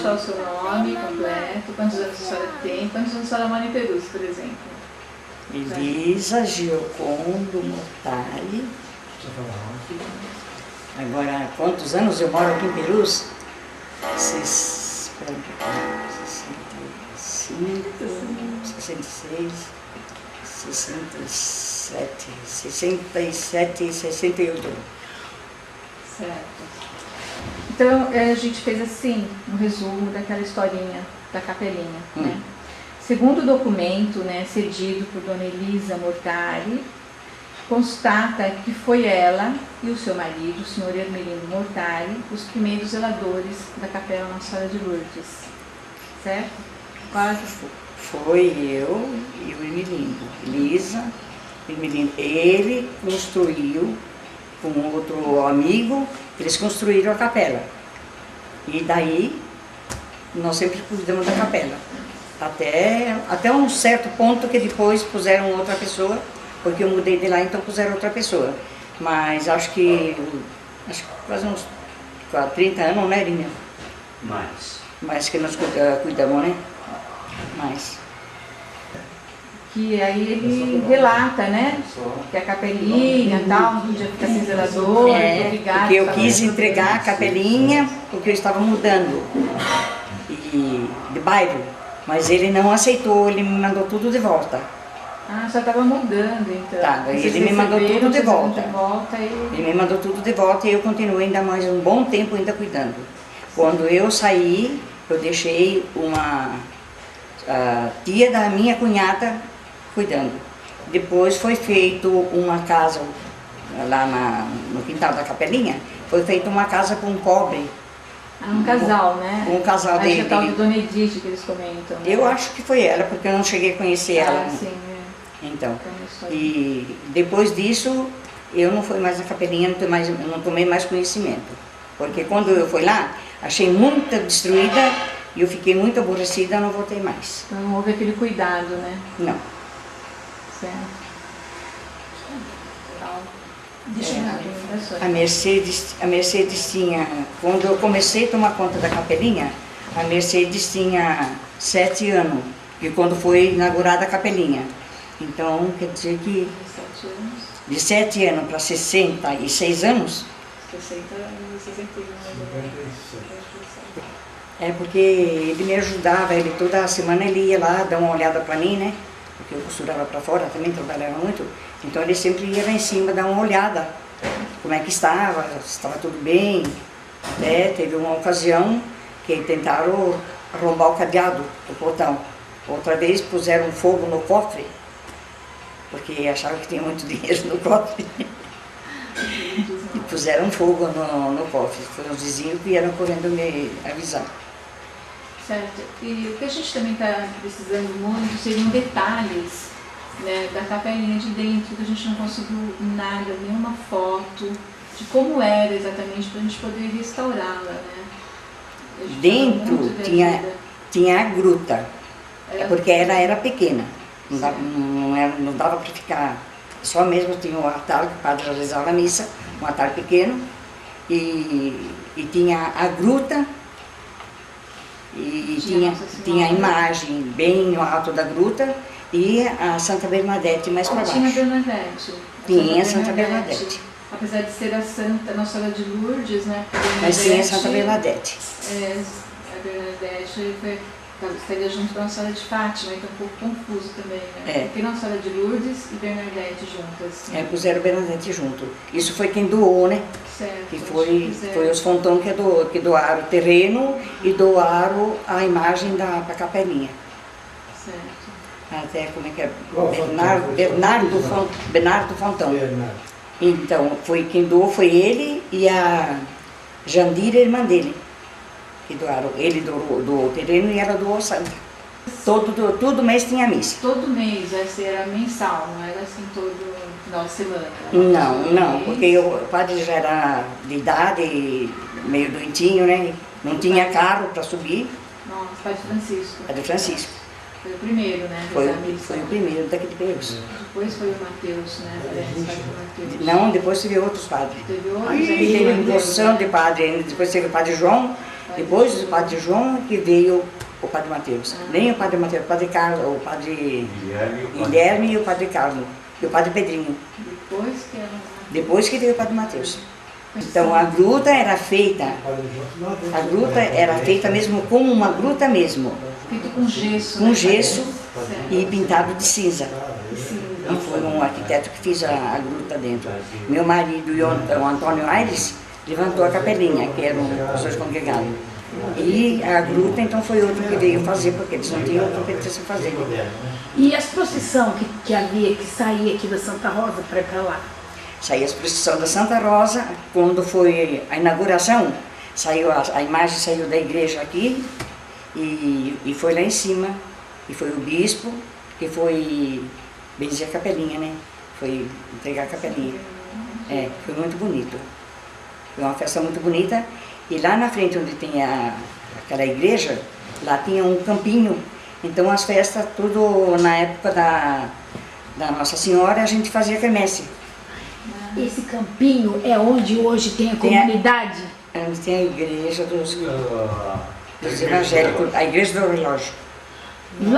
deixar o seu nome completo, quantos anos a senhora tem, quantos anos a senhora mora em Perus, por exemplo? Elisa Giocondo Mortali. Agora, quantos anos eu moro aqui em Perus? 65, 66, 67, 67, 68. Certo. Então, a gente fez assim, um resumo daquela historinha da capelinha, né? Segundo o documento, né, cedido por Dona Elisa Mortali, constata que foi ela e o seu marido, o senhor Hermelindo Mortali, os primeiros zeladores da Capela Nossa Senhora de Lourdes, certo? Quase. Foi eu e o Hermelindo. Elisa, Hermelindo. Ele construiu com outro amigo, eles construíram a capela. E daí, nós sempre cuidamos da capela. Até um certo ponto que depois puseram outra pessoa, porque eu mudei de lá, então puseram outra pessoa. Mas acho que quase uns 30 anos, né, Irinha? Mais que nós cuidamos, né? Mais. Que aí ele relata, né, que a capelinha e tal, não podia ficar sem zelador, porque eu quis entregar a capelinha, porque eu estava mudando de bairro, mas ele não aceitou, ele me mandou tudo de volta. Ah, só estava mudando, então. Tá, ele me mandou tudo de volta. E... Ele me mandou tudo de volta e eu continuei ainda mais um bom tempo ainda cuidando. Quando eu saí, eu deixei a tia da minha cunhada cuidando. Depois foi feito uma casa lá no quintal da capelinha, foi feita uma casa com cobre. Um casal, né? Um casal dele. Acho que é tal de Dona Edith que eles comentam. Né? Eu acho que foi ela, porque eu não cheguei a conhecer ela. Sim, Então, e depois disso, eu não fui mais na capelinha, eu não tomei mais conhecimento. Porque quando eu fui lá, achei muito destruída e eu fiquei muito aborrecida, não voltei mais. Então não houve aquele cuidado, né? Não. Certo. A Mercedes tinha, quando eu comecei a tomar conta da capelinha, a Mercedes tinha 7 anos, e quando foi inaugurada a capelinha. Então, quer dizer que de 7 anos para 66 anos, 60 e 61. É porque ele me ajudava, ele toda semana ele ia lá dar uma olhada para mim, né? Porque eu costurava para fora, também trabalhava muito. Então ele sempre ia lá em cima dar uma olhada, como é que estava, se estava tudo bem. Até teve uma ocasião que tentaram arrombar o cadeado do portão. Outra vez puseram fogo no cofre, porque achavam que tinha muito dinheiro no cofre. E puseram fogo no cofre. Foram os vizinhos que vieram correndo me avisar. Certo. E o que a gente também está precisando muito seriam detalhes, né, da capelinha de dentro, que a gente não conseguiu nada, nenhuma foto de como era exatamente, para a gente poder restaurá-la, né? Dentro tinha a gruta, porque ela era pequena, não dava para ficar, só mesmo tinha um altar que o padre realizava a missa, um altar pequeno, e tinha a gruta, e tinha a imagem bem no alto da gruta, e a Santa Bernadette mais para baixo. Tinha a Bernadette. Tinha a Santa Bernadette. Apesar de ser a Santa Nossa Senhora de Lourdes, né? Mas tinha a Santa Bernadette. A Bernadette estaria junto com a Nossa Senhora de Fátima, então um pouco confuso também, né? Porque Nossa Senhora de Lourdes e Bernadette juntas. Puseram Bernadette junto. Isso foi quem doou, né? Certo. Que foi os Fontão que doaram o terreno e doaram a imagem da capelinha. Certo. Até como é que é? Bernardo Fontão. Então, quem doou foi ele e a Jandira, irmã dele, que doaram. Ele doou o terreno e ela doou a Santa. Todo mês tinha missa. Todo mês, essa era mensal, não era assim todo final de semana? Não, porque o padre já era de idade, meio doentinho, né? Não tinha carro para subir. Nossa, Padre Francisco. Padre Francisco. Foi o primeiro, né? Foi o primeiro daqui de Perus. Depois foi o Mateus, né? Mateus. Não, depois teve outros padres. Teve outros? Aí teve uma porção de padre ainda. Depois teve o padre João Depois do Padre João que veio o Padre Mateus. Nem o Padre Mateus, o Padre Carlos, o Padre Guilherme e o Padre Carlos. E o Padre Pedrinho. Depois que veio o Padre Mateus. Então a gruta era feita mesmo como uma gruta mesmo. Feito com gesso. Com gesso e pintado de cinza. E foi um arquiteto que fez a gruta dentro. Meu marido e o Antônio Aires levantou a capelinha, que eram os dois congregados. E a gruta então foi outro que veio fazer, porque eles não tinham outra competência a fazer. E as procissões que havia, que saía aqui da Santa Rosa para ir para lá? Saía a procissão da Santa Rosa, quando foi a inauguração, saiu a imagem saiu da igreja aqui e foi lá em cima. E foi o bispo que foi benzer a capelinha, né? Foi entregar a capelinha. É, foi muito bonito. Foi uma festa muito bonita. E lá na frente onde tem aquela igreja, lá tinha um campinho. Então as festas, tudo na época da Nossa Senhora, a gente fazia quermesse. Esse campinho é onde hoje tem a comunidade? Onde tem a igreja dos evangélicos, a igreja do relógio.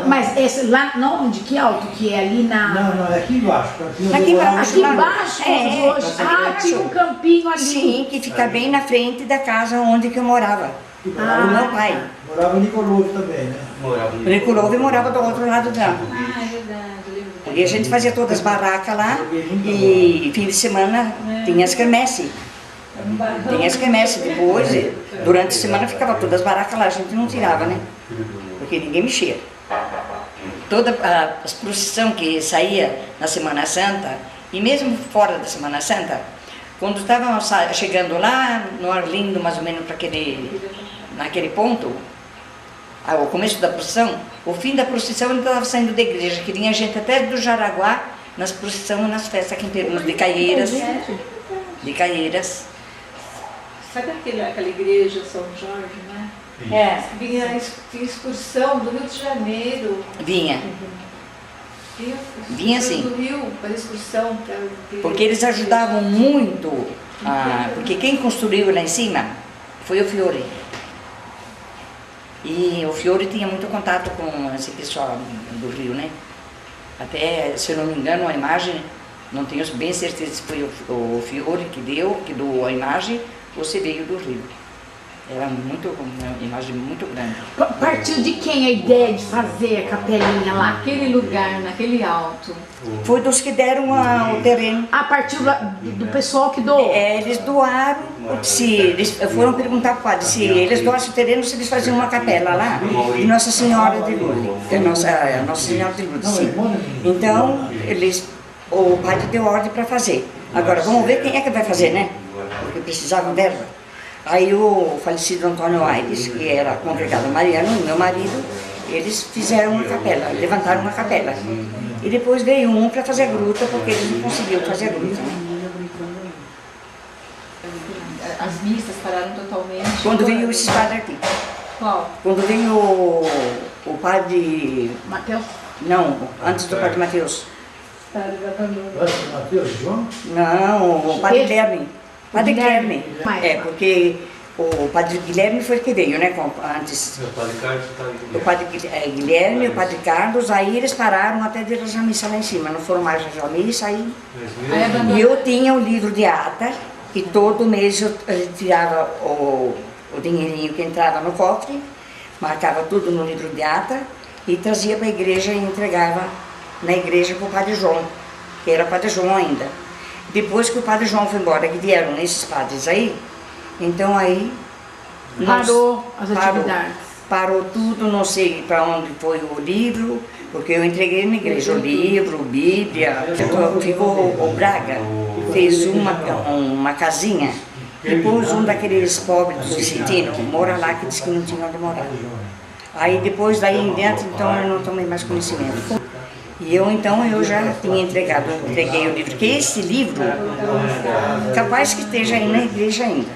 Mas esse, lá não, onde que alto que é? Ali na... Não, é aqui embaixo. Aqui embaixo, hoje. Tinha um campinho ali. Sim, que fica bem na frente da casa onde que eu morava. Do meu pai. Morava o Nicolouve também, né? O Nicolouve morava do outro lado dela. Ah, é verdade. E a gente fazia todas as barracas lá e fim de semana tinha as quermesse. Tinha as quermesse depois, durante a semana ficava todas as barracas lá, a gente não tirava, né? Porque ninguém mexia. Toda a procissão que saía na Semana Santa, e mesmo fora da Semana Santa, quando estavam chegando lá no Arlindo, mais ou menos naquele ponto, o começo da procissão, o fim da procissão ele estava saindo da igreja, que vinha gente até do Jaraguá, nas procissões e nas festas aqui em Perus, de Caieiras. De Caieiras. Sabe aquela igreja São Jorge, né? É. Vinha excursão do Rio de Janeiro. Vinha sim. Do Rio para excursão. Porque eles ajudavam muito, porque quem construiu lá em cima foi o Fiore. E o Fiore tinha muito contato com esse pessoal do Rio, né? Até, se eu não me engano, a imagem, não tenho bem certeza se foi o Fiore que doou a imagem ou se veio do Rio. Era uma imagem muito grande. Partiu de quem a ideia de fazer a capelinha lá? Naquele lugar, naquele alto. Foi dos que deram o terreno. Partiu do pessoal que doou? Eles doaram, eles foram perguntar para o padre se eles doassem o terreno, se eles faziam uma capela lá, de Nossa Senhora de Lourdes. Nossa Senhora de Lourdes, sim. Então, o padre deu ordem para fazer. Agora, vamos ver quem é que vai fazer, né? Porque precisavam dela. Aí o falecido Antônio Aires, que era congregado mariano, meu marido, eles fizeram uma capela, levantaram uma capela. E depois veio um para fazer a gruta, porque eles não conseguiam fazer a gruta, né? As missas pararam totalmente. Quando veio esses padres aqui. Qual? Quando veio o padre... Mateus? Não, antes do padre Mateus. Mateus, João? Não, o padre Guilherme. Padre Guilherme. Guilherme. Porque o padre Guilherme foi que veio, né? Antes. O padre Carlos está O padre Guilherme, o padre Carlos, aí eles pararam até de rezar a missa lá em cima. Não foram mais rezar a missa, aí... E eu tinha o livro de ata, e todo mês eu tirava o dinheirinho que entrava no cofre, marcava tudo no livro de ata, e trazia para a igreja e entregava na igreja para o padre João, que era padre João ainda. Depois que o padre João foi embora, que vieram esses padres aí, então aí... Parou as atividades. Parou tudo, não sei para onde foi o livro, porque eu entreguei na igreja o livro, Bíblia. Ficou o Braga, fez uma casinha, depois um daqueles pobres do Vicentino mora lá, que disse que não tinha onde morar. Aí depois daí em diante, então eu não tomei mais conhecimento. E eu já tinha entreguei o livro, porque esse livro, capaz que esteja aí na igreja ainda,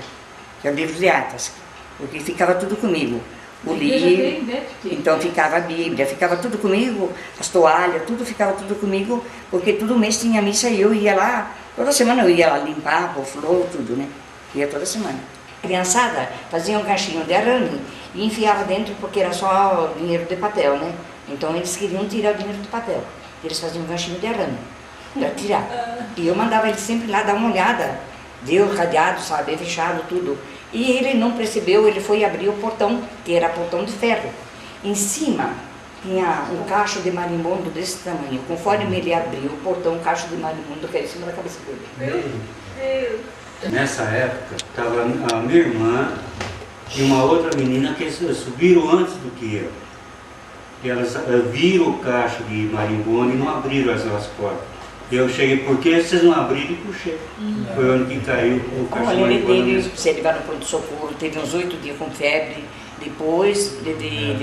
que é o livro de atas, porque ficava tudo comigo. O livro, então ficava a Bíblia, ficava tudo comigo, as toalhas, ficava tudo comigo, porque todo mês tinha missa e eu ia lá, toda semana eu ia lá limpar, pôr flor, tudo, né? Ia toda semana. criançada fazia um caixinho de arame e enfiava dentro porque era só dinheiro de papel, né? Então eles queriam tirar o dinheiro do papel. Eles faziam um caixinho de arame para tirar. E eu mandava ele sempre lá dar uma olhada, ver o cadeado, sabe, fechado, tudo. E ele não percebeu, ele foi abrir o portão, que era portão de ferro. Em cima tinha um cacho de marimbondo desse tamanho. Conforme ele abriu o portão, o cacho de marimbondo caiu em cima da cabeça dele. Nessa época, estava a minha irmã e uma outra menina que subiram antes do que eu. E elas viram o cacho de marimbondo e não abriram as portas. Eu cheguei, por que vocês não abriram, e puxei. Foi onde que caiu o cacho de Olha, ele marimbondo. teve, se ele vai no pronto-socorro, teve uns 8 dias com febre. Depois,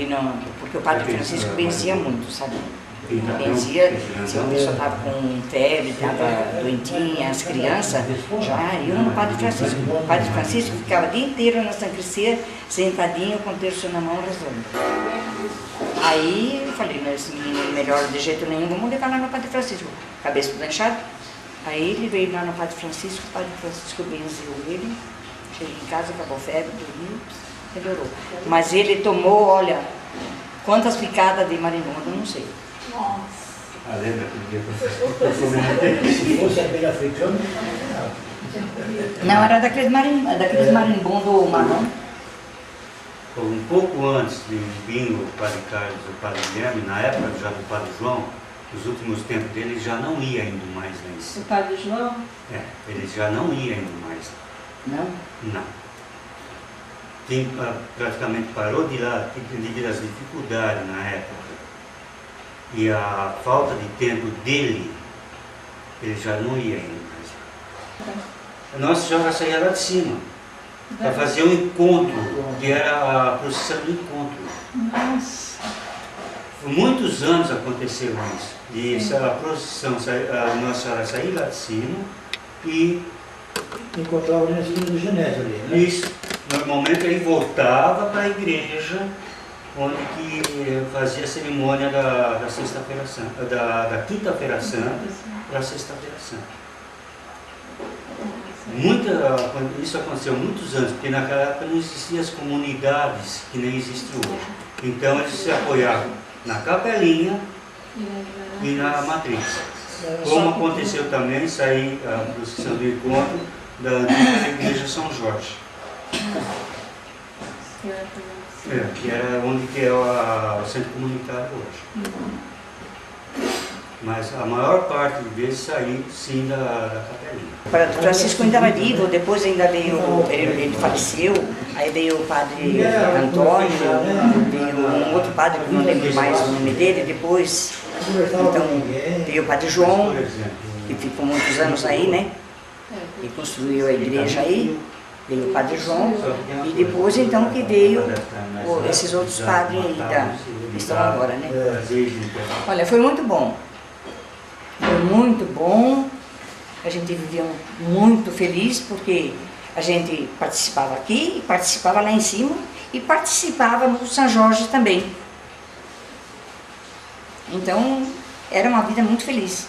não, porque o Padre Francisco benzia muito, sabe? Benzia, se uma pessoa estava com febre, estava doentinha, as crianças, já iam no Padre Francisco. O Padre Francisco ficava o dia inteiro na sacristia, sentadinho com o terço na mão, rezando. Aí eu falei, mas esse menino é melhor de jeito nenhum, vamos levar lá no Padre Francisco. Cabeça toda inchada. Aí ele veio lá no Padre Francisco, o Padre Francisco benziu ele, cheguei em casa, acabou a febre, dormiu, melhorou. Mas ele tomou, olha, quantas picadas de marimbondo, eu não sei. Ah, lembra aquele dia que eu comentei? Se fosse abelha africana, Não, era daqueles marimbondo marrom. Um pouco antes de vir o Padre Carlos e o Padre Guilherme, na época já do Padre João, nos últimos tempos dele já não ia indo mais lá em O cima. Padre João? Ele já não ia indo mais. Não? Não. Praticamente parou de ir lá devido às dificuldades na época. E a falta de tempo dele, ele já não ia indo mais. A Nossa Senhora saía lá de cima para fazer um encontro, que era a procissão do encontro. Nossa. Por muitos anos aconteceu isso. E a procissão, a Nossa Senhora saía lá de cima e encontrava ali na esquina do Genésio ali, né? isso, normalmente ele voltava para a igreja onde que fazia a cerimônia da sexta-feira santa, da quinta-feira santa para a sexta-feira santa. Isso aconteceu há muitos anos, porque naquela época não existiam as comunidades que nem existem hoje. Então eles se apoiavam na capelinha e na matriz. Como aconteceu também, sair a procissão do encontro da antiga igreja São Jorge. Que era onde que é o centro comunitário hoje. Mas a maior parte vezes saiu sim da capelinha. O Padre Francisco ainda era vivo, depois ainda veio, ele faleceu, aí veio o Padre Antônio, veio um outro padre que não lembro mais o nome dele, depois, então veio o Padre João, que ficou muitos anos aí, né? E construiu a igreja aí, veio o Padre João, e depois então que veio esses outros padres aí que estão agora, né? Olha, foi muito bom. Foi muito bom, a gente vivia muito feliz porque a gente participava aqui, participava lá em cima e participava no São Jorge também. Então, era uma vida muito feliz.